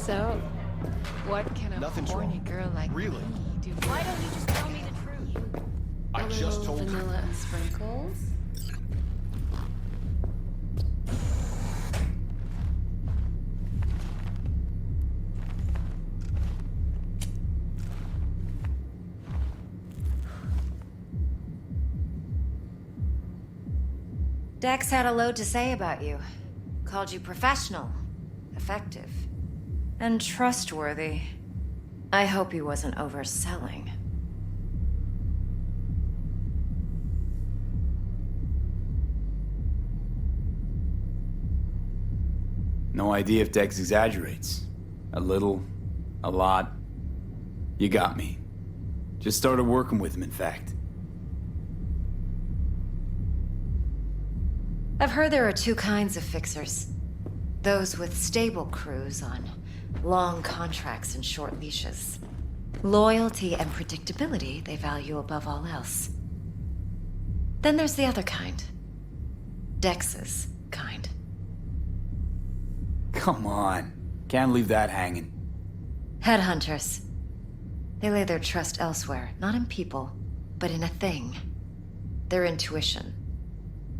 So, what can a Nothing's horny wrong. girl like Really? me do? Why don't you just tell me the truth? I A just little told you. vanilla sprinkles. Dex had a load to say about you. Called you professional, effective, and trustworthy. I hope he wasn't overselling. No idea if Dex exaggerates. A little, a lot. You got me. Just started working with him, in fact. I've heard there are two kinds of fixers. Those with stable crews on long contracts and short leashes. Loyalty and predictability they value above all else. Then there's the other kind. Dex's kind. Come on. Can't leave that hanging. Headhunters. They lay their trust elsewhere, not in people, but in a thing. Their intuition.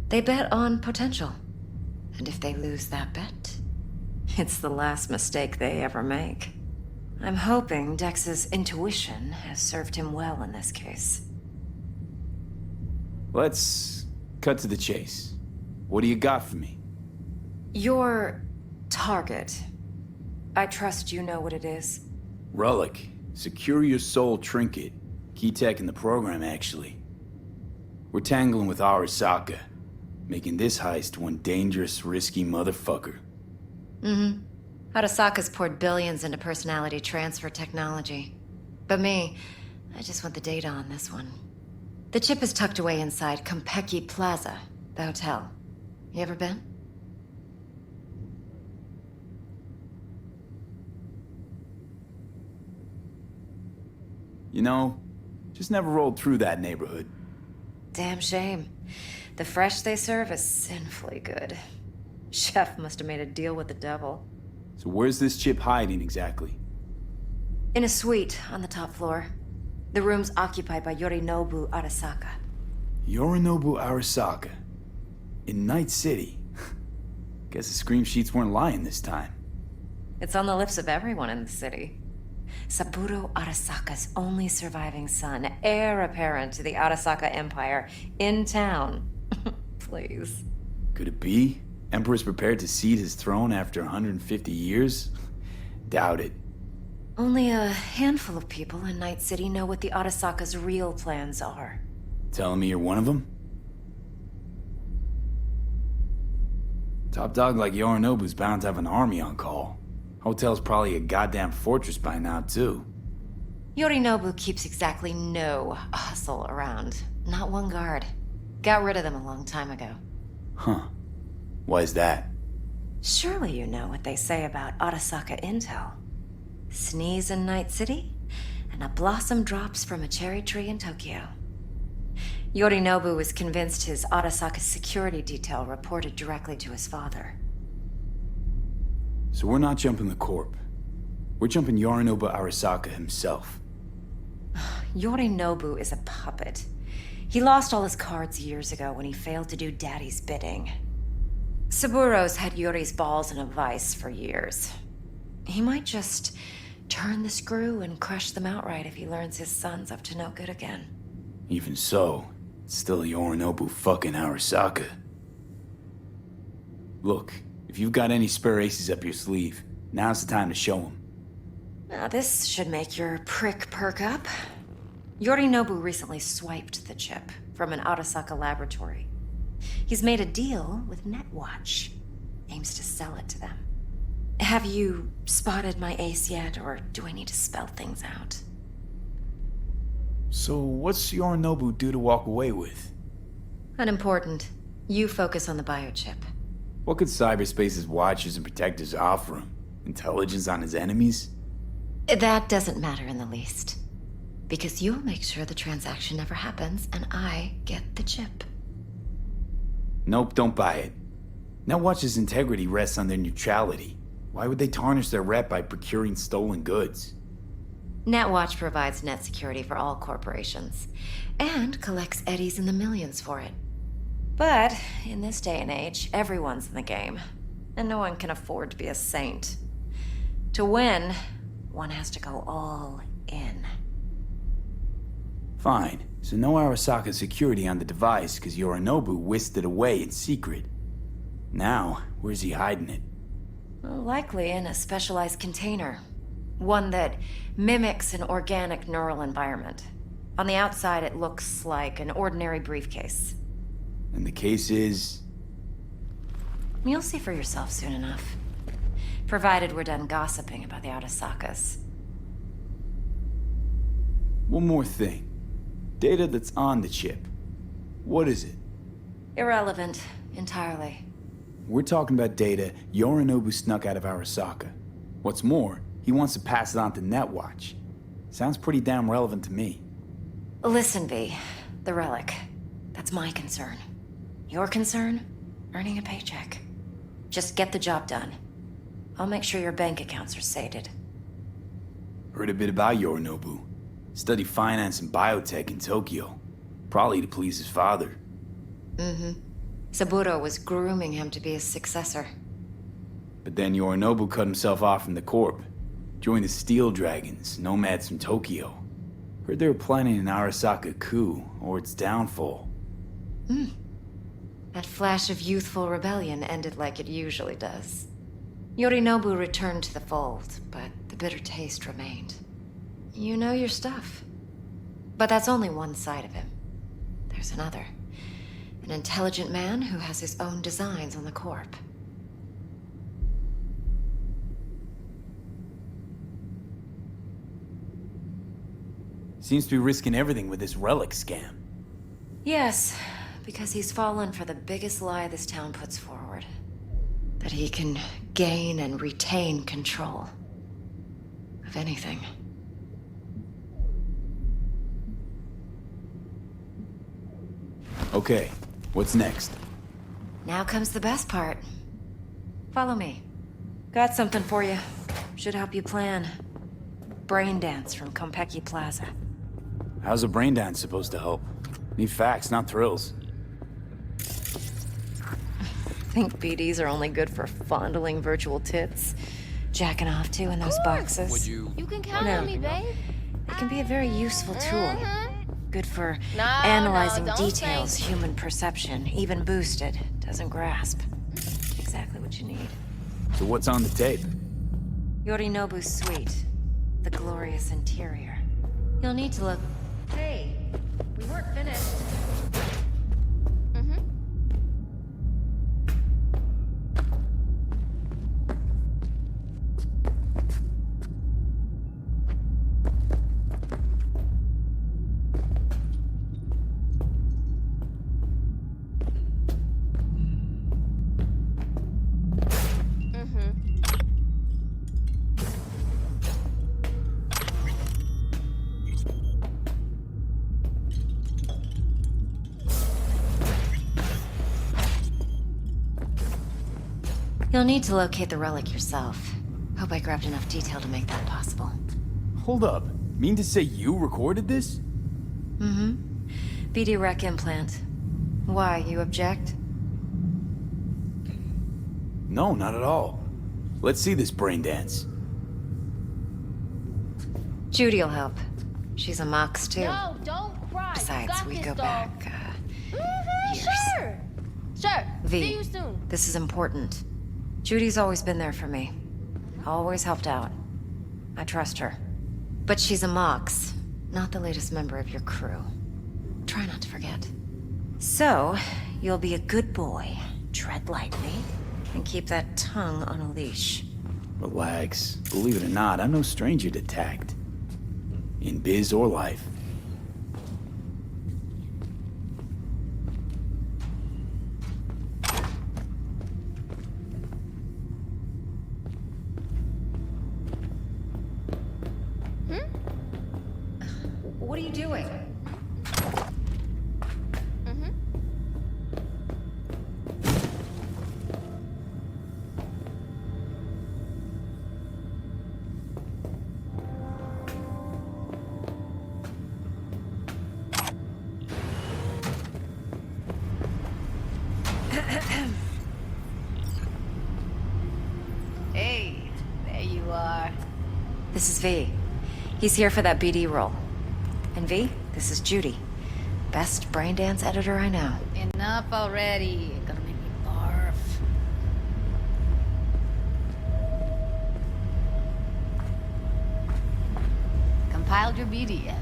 They bet on potential. And if they lose that bet, it's the last mistake they ever make. I'm hoping Dex's intuition has served him well in this case. Let's cut to the chase. What do you got for me? Your target. I trust you know what it is. Relic. Secure your soul trinket. Key tech in the program, actually. We're tangling with Arasaka, making this heist one dangerous, risky motherfucker. Mm-hmm. Arasaka's poured billions into personality transfer technology. But me, I just want the data on this one. The chip is tucked away inside Konpeki Plaza, the hotel. You ever been? You know, just never rolled through that neighborhood. Damn shame. The fresh they serve is sinfully good. Chef must have made a deal with the devil. So where's this chip hiding exactly? In a suite on the top floor. The room's occupied by Yorinobu Arasaka. Yorinobu Arasaka. In Night City. Guess the scream sheets weren't lying this time. It's on the lips of everyone in the city. Saburo Arasaka's only surviving son, heir apparent to the Arasaka Empire, in town. Please. Could it be? Emperor's prepared to cede his throne after 150 years? Doubt it. Only a handful of people in Night City know what the Arasaka's real plans are. Telling me you're one of them? Top dog like Yorinobu's bound to have an army on call. Hotel's probably a goddamn fortress by now, too. Yorinobu keeps exactly no hustle around. Not one guard. Got rid of them a long time ago. Huh. Why is that? Surely you know what they say about Arasaka intel. Sneeze in Night City, and a blossom drops from a cherry tree in Tokyo. Yorinobu was convinced his Arasaka security detail reported directly to his father. So we're not jumping the corp. We're jumping Yorinobu Arasaka himself. Yorinobu is a puppet. He lost all his cards years ago when he failed to do Daddy's bidding. Saburo's had Yori's balls in a vice for years. He might just turn the screw and crush them outright if he learns his son's up to no good again. Even so, it's still Yorinobu fucking Arasaka. Look, if you've got any spare aces up your sleeve, now's the time to show them. Now this should make your prick perk up. Yorinobu recently swiped the chip from an Arasaka laboratory. He's made a deal with Netwatch. Aims to sell it to them. Have you spotted my ace yet, or do I need to spell things out? So what's Yorinobu due to walk away with? Unimportant. You focus on the biochip. What could cyberspace's watchers and protectors offer him? Intelligence on his enemies? That doesn't matter in the least. Because you'll make sure the transaction never happens, and I get the chip. Nope, don't buy it. Netwatch's integrity rests on their neutrality. Why would they tarnish their rep by procuring stolen goods? Netwatch provides net security for all corporations, and collects eddies in the millions for it. But in this day and age, everyone's in the game, and no one can afford to be a saint. To win, one has to go all in. Fine, so no Arasaka security on the device because Yorinobu whisked it away in secret. Now, where's he hiding it? Well, likely in a specialized container. One that mimics an organic neural environment. On the outside, it looks like an ordinary briefcase. And the case is... You'll see for yourself soon enough. Provided we're done gossiping about the Arasakas. One more thing. Data that's on the chip. What is it? Irrelevant, entirely. We're talking about data Yorinobu snuck out of Arasaka. What's more, he wants to pass it on to Netwatch. Sounds pretty damn relevant to me. Listen, V. The relic. That's my concern. Your concern? Earning a paycheck. Just get the job done. I'll make sure your bank accounts are sated. Heard a bit about Yorinobu. Studied finance and biotech in Tokyo. Probably to please his father. Mm-hmm. Saburo was grooming him to be his successor. But then Yorinobu cut himself off from the Corp. Joined the Steel Dragons, nomads from Tokyo. Heard they were planning an Arasaka coup, or its downfall. That flash of youthful rebellion ended like it usually does. Yorinobu returned to the fold, but the bitter taste remained. You know your stuff. But that's only one side of him. There's another. An intelligent man who has his own designs on the Corp. Seems to be risking everything with this relic scam. Yes, because he's fallen for the biggest lie this town puts forward. That he can gain and retain control of anything. Okay, what's next? Now comes the best part. Follow me. Got something for you. Should help you plan. Brain dance from Konpeki Plaza. How's a brain dance supposed to help? Need facts, not thrills. Think BDs are only good for fondling virtual tits? Jacking off to in those boxes? Would you? You can count No. on me, babe. It can be a very useful tool. Good for No, analyzing no, don't details say. human perception, even boosted, doesn't grasp. Exactly what you need. So what's on the tape? Yorinobu's suite. The glorious interior. You'll need to look... Hey, we weren't finished. You'll need to locate the relic yourself. Hope I grabbed enough detail to make that possible. Hold up. Mean to say you recorded this? Mm-hmm. BD rec implant. Why, you object? No, not at all. Let's see this brain dance. Judy'll help. She's a mox, too. No, don't cry. You Besides, got we this, go doll. back, years. Sure. Sure. V, See you soon. this is important. Judy's always been there for me. Always helped out. I trust her. But she's a mox, not the latest member of your crew. Try not to forget. So, you'll be a good boy, tread lightly, and keep that tongue on a leash. Relax. Believe it or not, I'm no stranger to tact. In biz or life. What are you doing? This is V. He's here for that BD role. And V, this is Judy. Best brain dance editor I know. Enough already. Gonna make me barf. Compiled your BDF.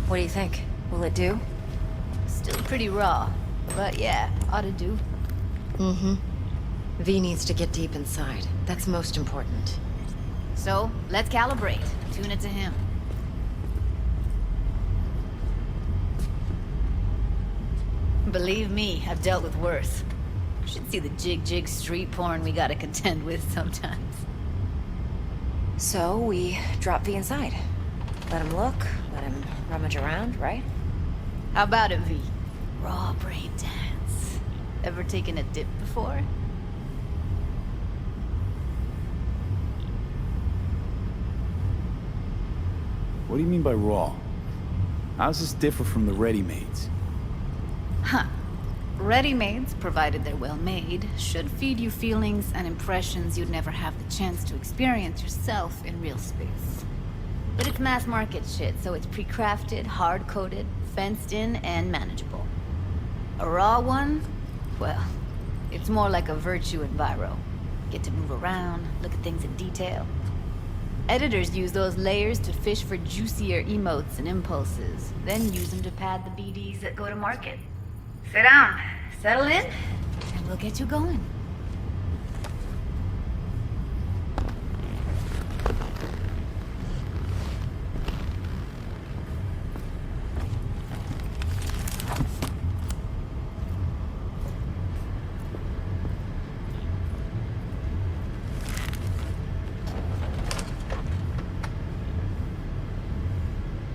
What do you think? Will it do? Still pretty raw, but yeah, ought to do. Mm-hmm. V needs to get deep inside. That's most important. So, let's calibrate. Tune it to him. Believe me, I've dealt with worse. You should see the jig street porn we gotta contend with sometimes. So, we drop V inside. Let him look, let him rummage around, right? How about it, V? Raw brain dance. Ever taken a dip before? What do you mean by raw? How does this differ from the ready-mades? Huh. Ready-mades, provided they're well made, should feed you feelings and impressions you'd never have the chance to experience yourself in real space. But it's mass market shit, so it's pre-crafted, hard-coded, fenced in, and manageable. A raw one? Well, it's more like a virtue enviro. Get to move around, look at things in detail. Editors use those layers to fish for juicier emotes and impulses, then use them to pad the BDs that go to market. Sit down, settle in, and we'll get you going.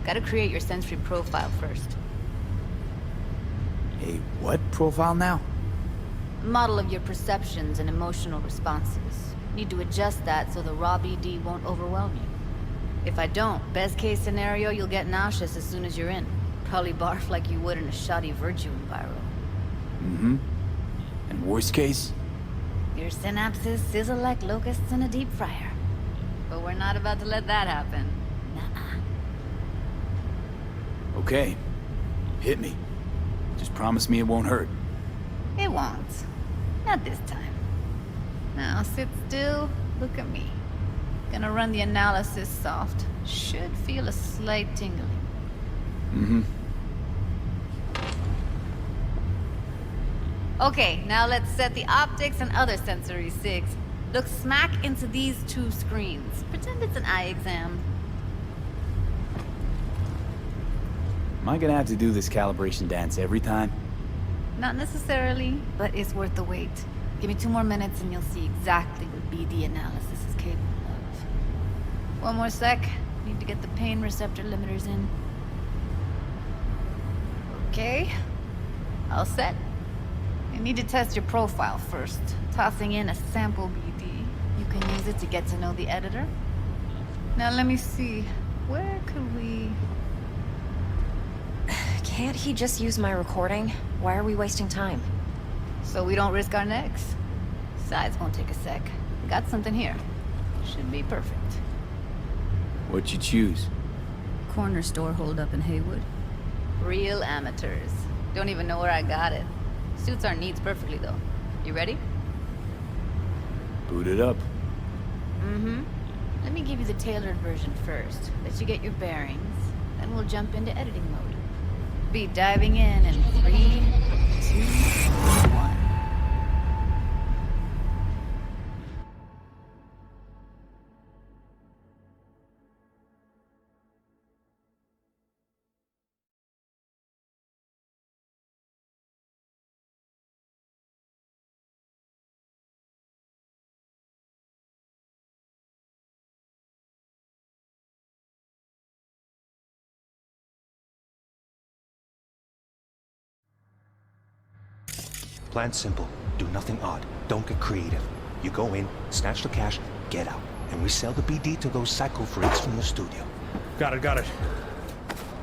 Gotta create your sensory profile first. A what profile now? Model of your perceptions and emotional responses. Need to adjust that so the raw BD won't overwhelm you. If I don't, best case scenario, you'll get nauseous as soon as you're in. Probably barf like you would in a shoddy virtue enviro. Mm-hmm. And worst case? Your synapses sizzle like locusts in a deep fryer. But we're not about to let that happen. Nuh-uh. Okay. Hit me. Just promise me it won't hurt. It won't. Not this time. Now sit still, look at me. Gonna run the analysis soft. Should feel a slight tingling. Mm-hmm. Okay, now let's set the optics and other sensory sigs. Look smack into these two screens. Pretend it's an eye exam. Am I gonna have to do this calibration dance every time? Not necessarily, but it's worth the wait. Give me 2 more minutes and you'll see exactly what BD analysis is capable of. 1 more sec. Need to get the pain receptor limiters in. Okay. All set. You need to test your profile first. Tossing in a sample BD. You can use it to get to know the editor. Now let me see. Where could we... Can't he just use my recording? Why are we wasting time? So we don't risk our necks. Besides, won't take a sec. Got something here. Should be perfect. What'd you choose? Corner store holdup in Haywood. Real amateurs. Don't even know where I got it. Suits our needs perfectly, though. You ready? Boot it up. Mm-hmm. Let me give you the tailored version first. Let you get your bearings. Then we'll jump into editing mode. Be diving in 3, 2, 1. Plan's simple. Do nothing odd. Don't get creative. You go in, snatch the cash, get out. And we sell the BD to those psycho freaks from the studio. Got it.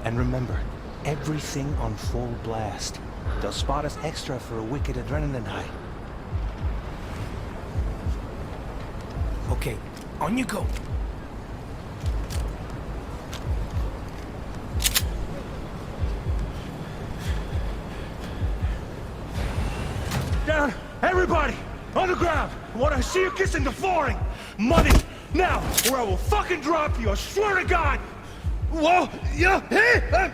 And remember, everything on full blast. They'll spot us extra for a wicked adrenaline high. Okay, on you go. Everybody! On the ground! I want to see you kissing the flooring! Money! Now! Or I will fucking drop you, I swear to God! Whoa! Yeah! Hey!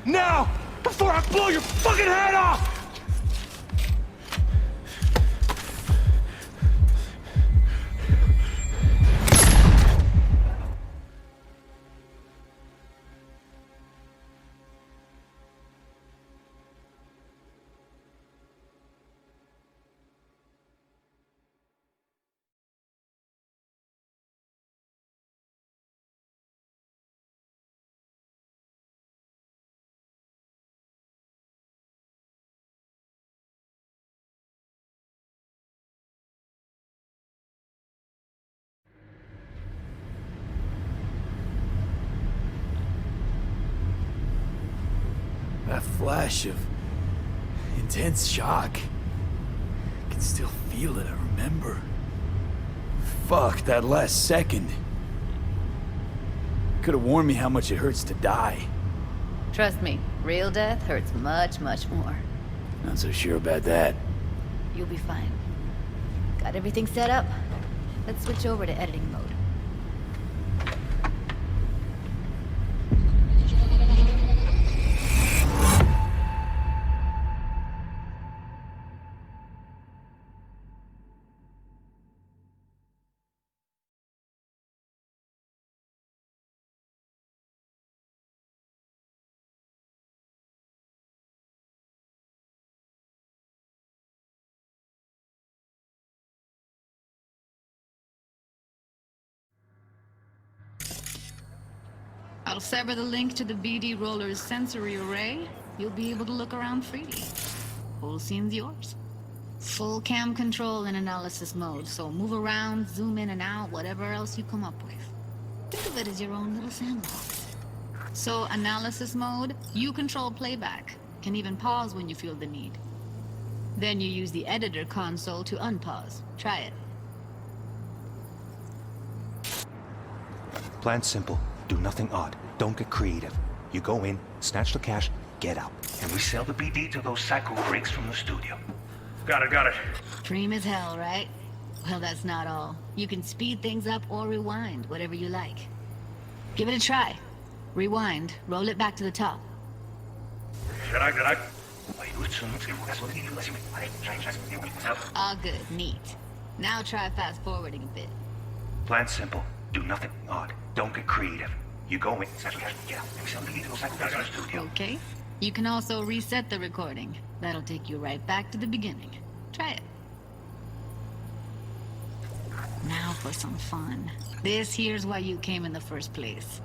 Now! Before I blow your fucking head off! That flash of intense shock. I can still feel it, I remember. Fuck, that last second. Could have warned me how much it hurts to die. Trust me, real death hurts much, much more. Not so sure about that. You'll be fine. Got everything set up? Let's switch over to editing mode. I'll sever the link to the BD Roller's sensory array. You'll be able to look around freely. Whole scene's yours. Full cam control in analysis mode, so move around, zoom in and out, whatever else you come up with. Think of it as your own little sandbox. So, analysis mode, you control playback. Can even pause when you feel the need. Then you use the editor console to unpause. Try it. Plan simple. Do nothing odd. Don't get creative. You go in, snatch the cash, get out. And we sell the BD to those psycho freaks from the studio. Got it. Dream as hell, right? Well, that's not all. You can speed things up or rewind, whatever you like. Give it a try. Rewind, roll it back to the top. All good, neat. Now try fast forwarding a bit. Plan simple. Do nothing odd. Don't get creative. You go in, snatch the cash, get out. And we sell the BD to those psycho freaks from the studio. Okay. You can also reset the recording. That'll take you right back to the beginning. Try it. Now for some fun. This here's why you came in the first place.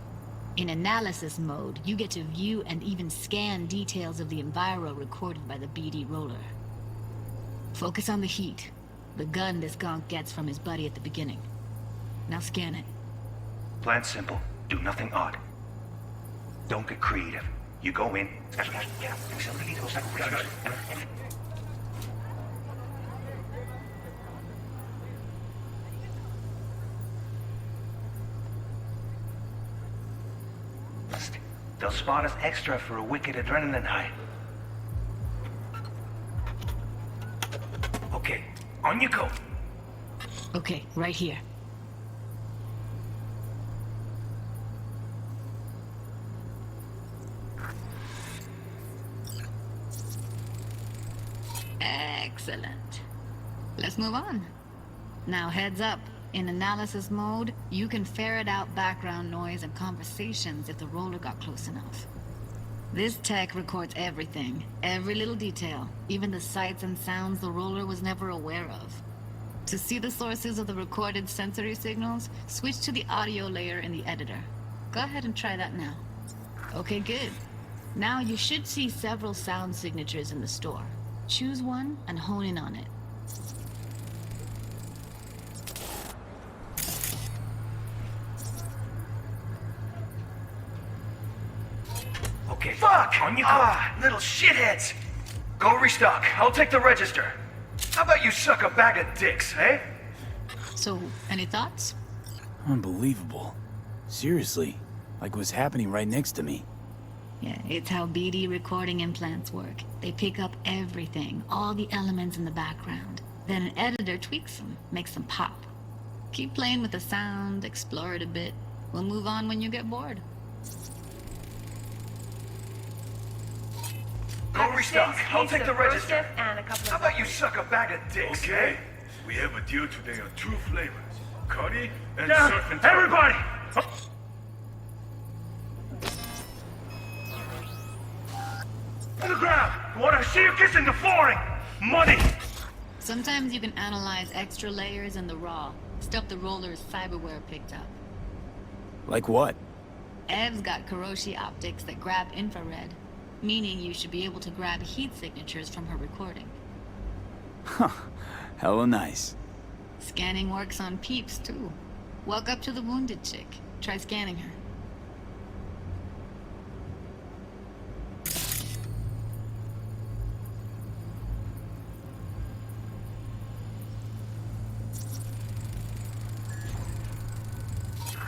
In analysis mode, you get to view and even scan details of the enviro recorded by the BD roller. Focus on the heat, the gun this gonk gets from his buddy at the beginning. Now scan it. Plan simple. Do nothing odd. Don't get creative. You go in, snatch the cash, get out. And we sell the BD to those psycho freaks from the studio. They'll spot us extra for a wicked adrenaline high. Okay, on you go. Okay, right here. Excellent. Let's move on. Now heads up. In analysis mode, you can ferret out background noise and conversations if the roller got close enough. This tech records everything, every little detail, even the sights and sounds the roller was never aware of. To see the sources of the recorded sensory signals, switch to the audio layer in the editor. Go ahead and try that now. Okay, good. Now you should see several sound signatures in the store. Choose one and hone in on it. Okay, fuck! On you go! Little shitheads! Go restock. I'll take the register. How about you suck a bag of dicks, eh? So, any thoughts? Unbelievable. Seriously, like it was happening right next to me. Yeah, it's how BD recording implants work. They pick up everything, all the elements in the background. Then an editor tweaks them, makes them pop. Keep playing with the sound, explore it a bit. We'll move on when you get bored. Go restock. I'll take the register. And a couple How of about you suck a bag of dicks? Okay, we have a deal today on 2 flavors. Curry and Down, surf and turf. everybody! To the ground! I want to see you kissing the flooring! Money! Sometimes you can analyze extra layers in the raw, stuff the roller's cyberware picked up. Like what? Ev's got Kiroshi optics that grab infrared, meaning you should be able to grab heat signatures from her recording. Huh. Hella nice. Scanning works on peeps, too. Walk up to the wounded chick. Try scanning her.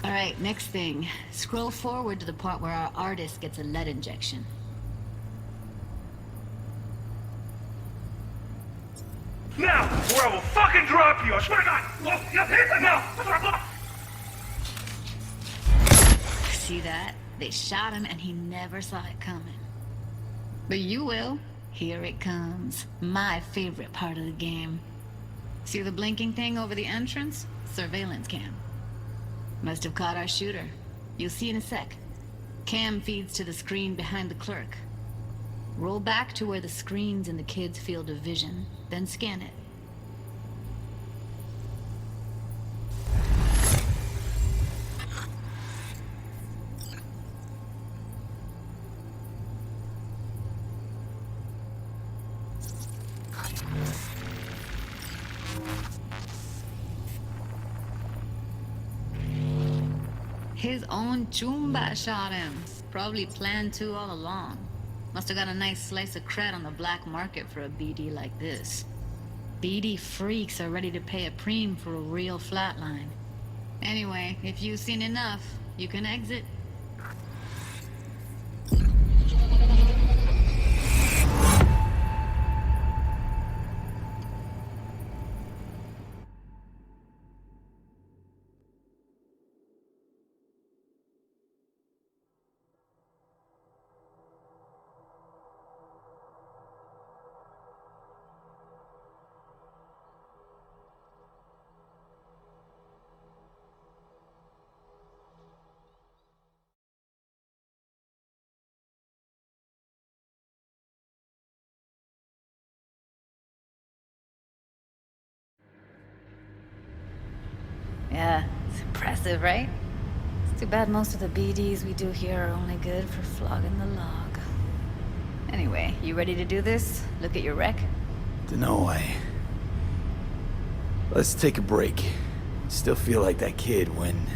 Alright, next thing. Scroll forward to the part where our artist gets a lead injection. Now, or I will fucking drop you! I swear to God! Look, you hit it now! See that? They shot him and he never saw it coming. But you will. Here it comes. My favorite part of the game. See the blinking thing over the entrance? Surveillance cam. Must have caught our shooter. You'll see in a sec. Cam feeds to the screen behind the clerk. Roll back to where the screen's in the kid's field of vision, then scan it. His own Chumba shot him. Probably planned to all along. Must have got a nice slice of cred on the black market for a BD like this. BD freaks are ready to pay a preem for a real flatline. Anyway, if you've seen enough, you can exit. Yeah, it's impressive, right? It's too bad most of the BDs we do here are only good for flogging the log. Anyway, you ready to do this? Look at your wreck? Dunno, Let's take a break. Still feel like that kid when...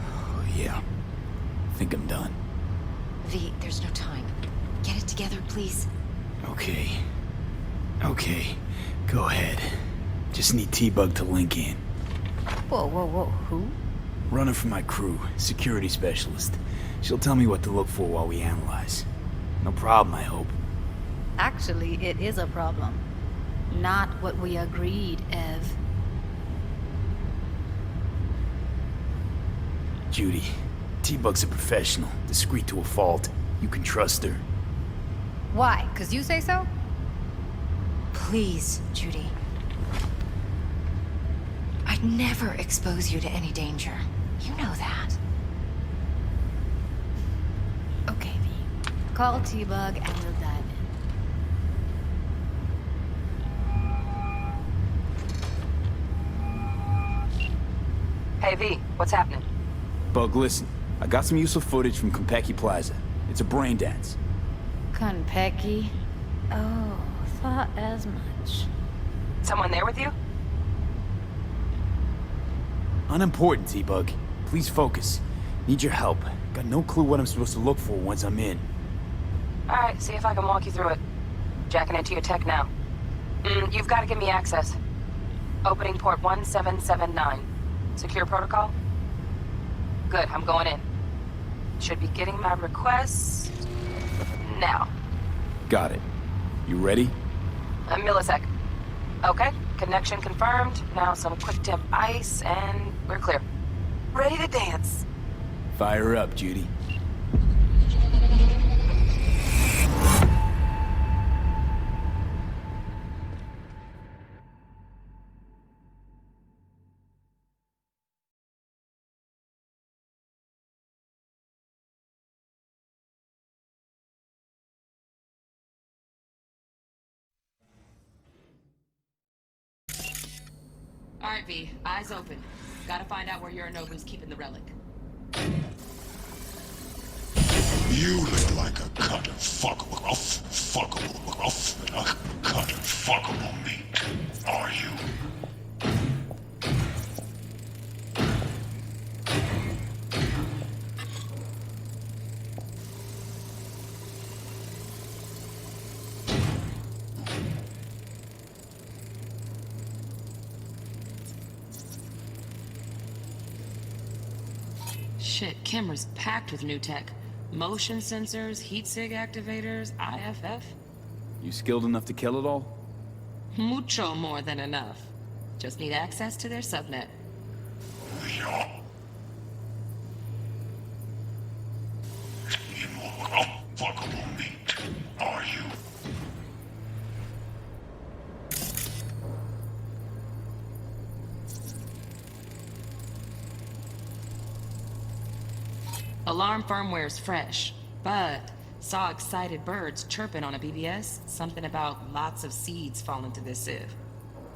Oh, yeah. Think I'm done. V, there's no time. Get it together, please. Okay. Okay. Go ahead. Just need T-Bug to link in. Whoa, whoa, whoa, who? Runner for my crew, security specialist. She'll tell me what to look for while we analyze. No problem, I hope. Actually, it is a problem. Not what we agreed, Ev. Judy, T-Bug's a professional, discreet to a fault. You can trust her. Why? 'Cause you say so? Please, Judy. I'd never expose you to any danger. You know that. Okay, V. Call T-Bug and we'll dive in. Hey, V, what's happening? Bug, listen. I got some useful footage from Konpeki Plaza. It's a brain dance. Konpeki? Oh, thought as much. Someone there with you? Unimportant, T-Bug. Please focus. Need your help. Got no clue what I'm supposed to look for once I'm in. Alright, see if I can walk you through it. Jacking into your tech now. You've got to give me access. Opening port 1779. Secure protocol? Good, I'm going in. Should be getting my request... now. Got it. You ready? A millisec. Okay, connection confirmed. Now some quick tip ice, and we're clear. Ready to dance. Fire up, Judy. Alright, V. Eyes open. Gotta find out where Yorinobu's keeping the relic. You look like a cut of fuckable meat. Are you? Shit, camera's packed with new tech. Motion sensors, heat sig activators, IFF. You skilled enough to kill it all? Mucho more than enough. Just need access to their subnet. Yeah. You look like fuckable meat. Are you? Alarm firmware's fresh, but saw excited birds chirping on a BBS. Something about lots of seeds falling to this sieve.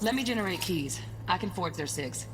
Let me generate keys. I can forge their SIGs.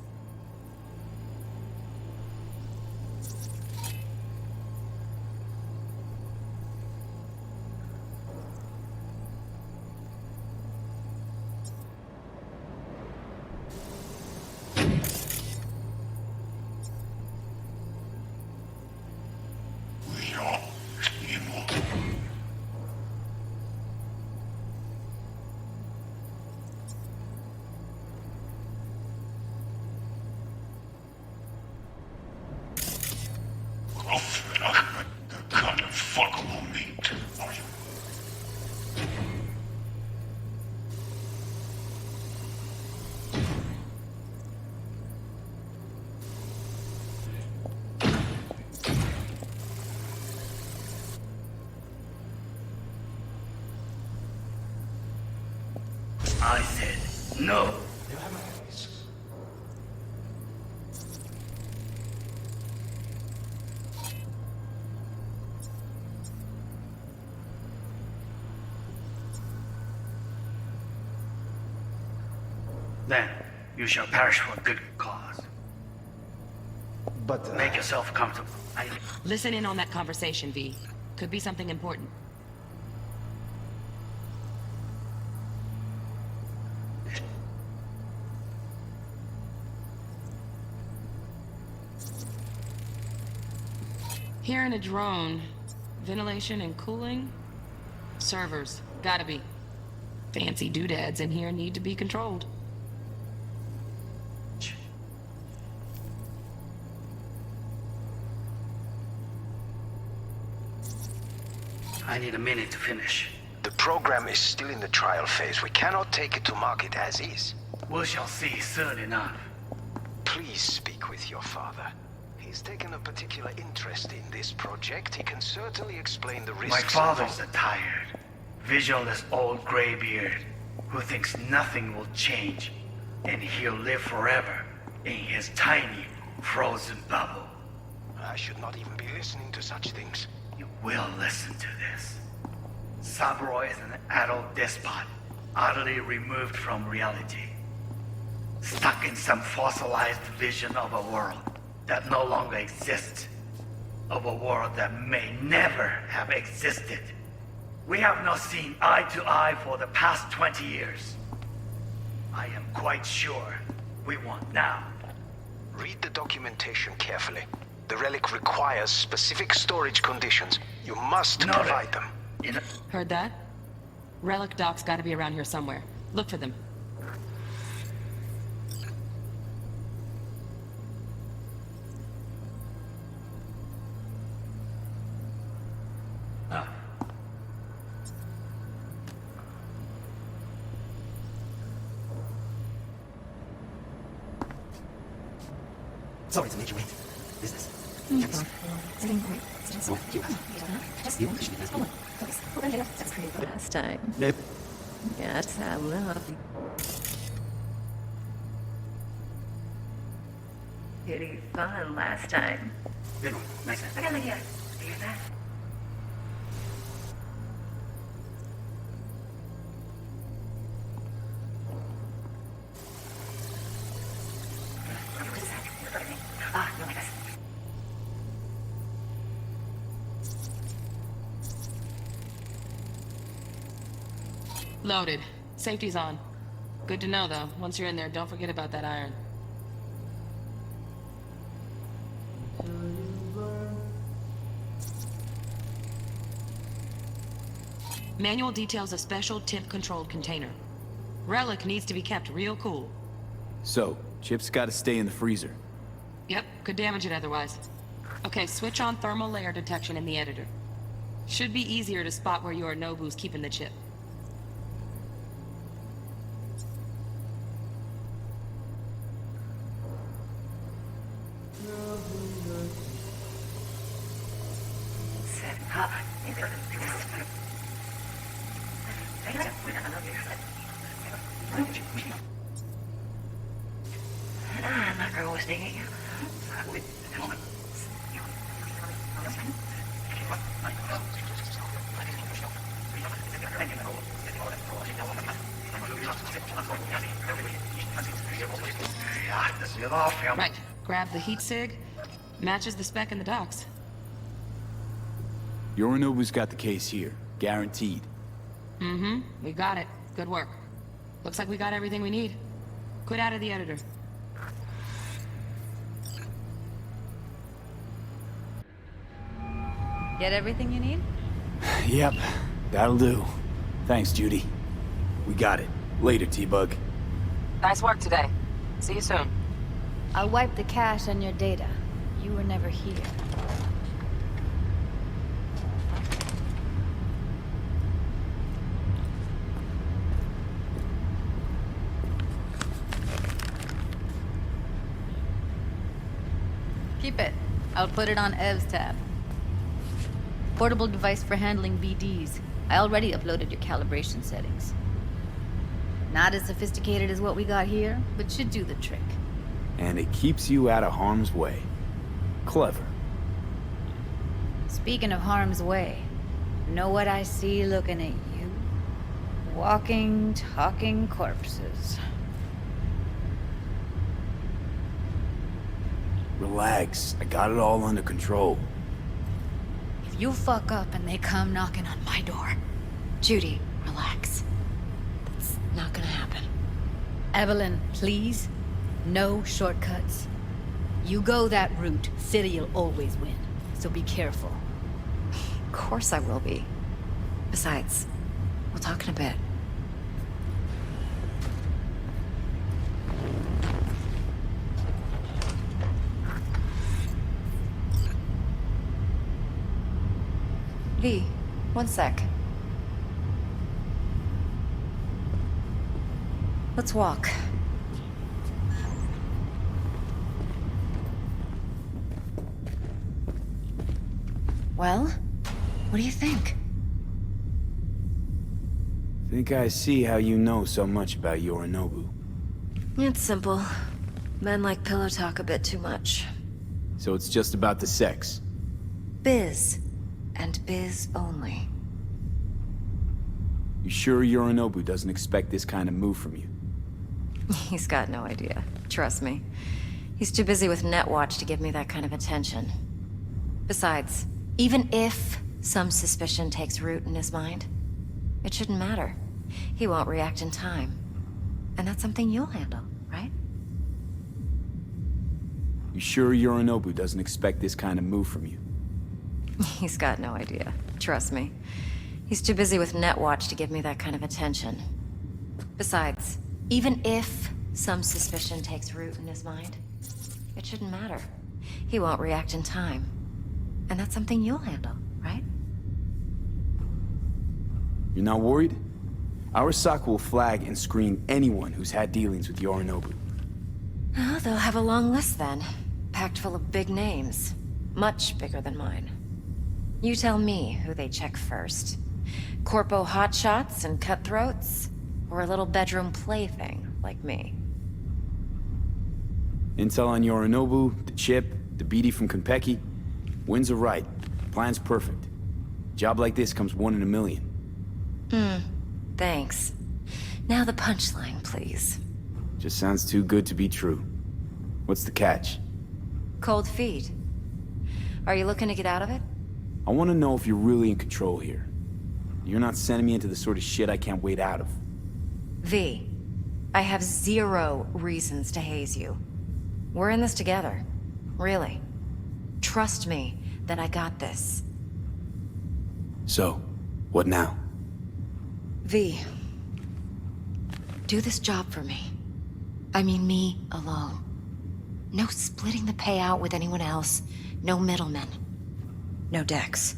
The cut of fuckable meat. Are you? I said no. Then you shall perish for a good cause. But make yourself comfortable. Listen in on that conversation, V. Could be something important. Here in a drone, ventilation and cooling? Servers, gotta be. Fancy doodads in here need to be controlled. I need a minute to finish. The program is still in the trial phase. We cannot take it to market as is. We shall see soon enough. Please speak with your father. He's taken a particular interest in this project. He can certainly explain the risks. My father's a tired, visionless old graybeard who thinks nothing will change, and he'll live forever in his tiny, frozen bubble. I should not even be listening to such things. You will listen to this. Saburo is an adult despot, utterly removed from reality. Stuck in some fossilized vision of a world that no longer exists. Of a world that may never have existed. We have not seen eye to eye for the past 20 years. I am quite sure we want now. Read the documentation carefully. The relic requires specific storage conditions. You must Noted. provide them. Heard that? Relic docs gotta be around here somewhere. Look for them. Sorry to make you wait. Business. Last time. Nope. Yes, I will. Pretty fun last time. Good one. Nice. I got an idea. Do you hear that? Ah, no, like this. Loaded. Safety's on. Good to know, though. Once you're in there, don't forget about that iron. Manual details a special temp-controlled container. Relic needs to be kept real cool. So, Chip's gotta stay in the freezer. Yep, could damage it otherwise. Okay, switch on thermal layer detection in the editor. Should be easier to spot where Yorinobu's keeping the chip. My girl was digging you. Right, grab the heat sig. Matches the spec in the docs. Yorinobu's got the case here. Guaranteed. Mm-hmm, we got it. Good work. Looks like we got everything we need. Quit out of the editor. Get everything you need? Yep, that'll do. Thanks, Judy. We got it. Later, T-Bug. Nice work today. See you soon. I'll wipe the cache on your data. You were never here. Keep it. I'll put it on Ev's tab. Portable device for handling BDs. I already uploaded your calibration settings. Not as sophisticated as what we got here, but should do the trick. And it keeps you out of harm's way. Clever. Speaking of harm's way, know what I see looking at you? Walking, talking corpses. Relax. I got it all under control. If you fuck up and they come knocking on my door, Judy, relax. That's not gonna happen. Evelyn, please. No shortcuts. You go that route, City'll always win. So be careful. Of course I will be. Besides, we'll talk in a bit. V, one sec. Let's walk. Well, what do you think? Think I see how you know so much about Yorinobu. It's simple. Men like pillow talk a bit too much. So it's just about the sex. Biz. And biz only. You sure Yorinobu doesn't expect this kind of move from you? He's got no idea. Trust me. He's too busy with Netwatch to give me that kind of attention. Besides, even if some suspicion takes root in his mind, it shouldn't matter. He won't react in time. And that's something you'll handle, right? You sure Yorinobu doesn't expect this kind of move from you? He's got no idea. Trust me. He's too busy with Netwatch to give me that kind of attention. Besides, even if some suspicion takes root in his mind, it shouldn't matter. He won't react in time. And that's something you'll handle, right? You're not worried? Arasaka will flag and screen anyone who's had dealings with Yorinobu. Oh, they'll have a long list then. packed full of big names. Much bigger than mine. You tell me who they check first. Corpo hotshots and cutthroats? Or a little bedroom plaything like me? Intel on Yorinobu, the chip, the BD from Konpeki. Winds are right. Plan's perfect. Job like this comes 1 in a million. Thanks. Now the punchline, please. Just sounds too good to be true. What's the catch? Cold feet. Are you looking to get out of it? I want to know if you're really in control here. You're not sending me into the sort of shit I can't wait out of. V, I have 0 reasons to haze you. We're in this together. Really. Trust me that I got this. So, what now? V, do this job for me. I mean me alone. No splitting the payout with anyone else. No middlemen. No Dex.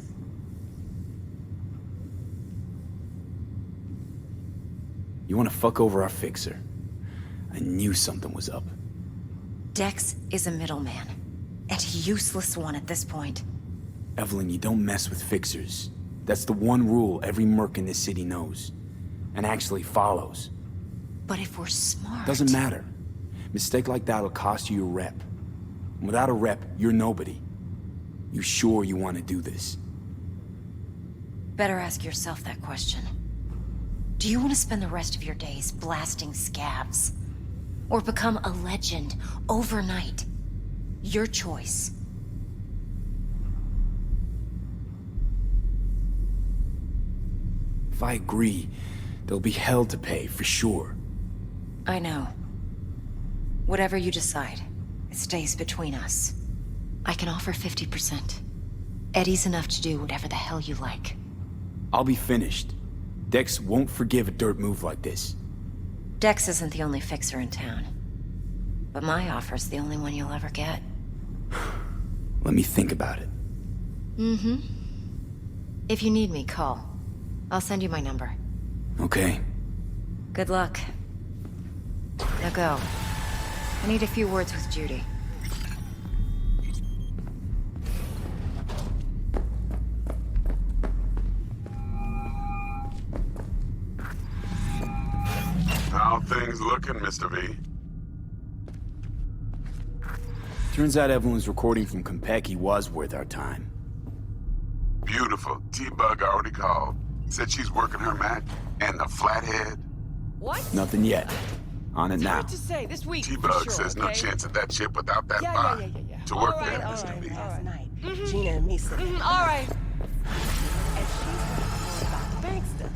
You want to fuck over our fixer? I knew something was up. Dex is a middleman. And a useless one at this point. Evelyn, you don't mess with fixers. That's the one rule every merc in this city knows. And actually follows. But if we're smart... Doesn't matter. Mistake like that'll cost you your rep. And without a rep, you're nobody. You sure you want to do this? Better ask yourself that question. Do you want to spend the rest of your days blasting scabs? Or become a legend overnight? Your choice. If I agree, there'll be hell to pay, for sure. I know. Whatever you decide, it stays between us. I can offer 50%. Eddie's enough to do whatever the hell you like. I'll be finished. Dex won't forgive a dirt move like this. Dex isn't the only fixer in town. But my offer's the only one you'll ever get. Let me think about it. If you need me, call. I'll send you my number. Okay. Good luck. Now go. I need a few words with Judy. How things looking, Mr. V? Turns out Evelyn's recording from Konpeki was worth our time. Beautiful. T-Bug already called. Said she's working her Mac and the flathead. What? Nothing yet. On it now. Hard to say. This week. T-Bug for sure, says no okay? chance of that chip without that Yeah. vibe. To work All there, right, all Mr. right, V. all right. Gina and me sitting. All right. And she's about the bank stuff.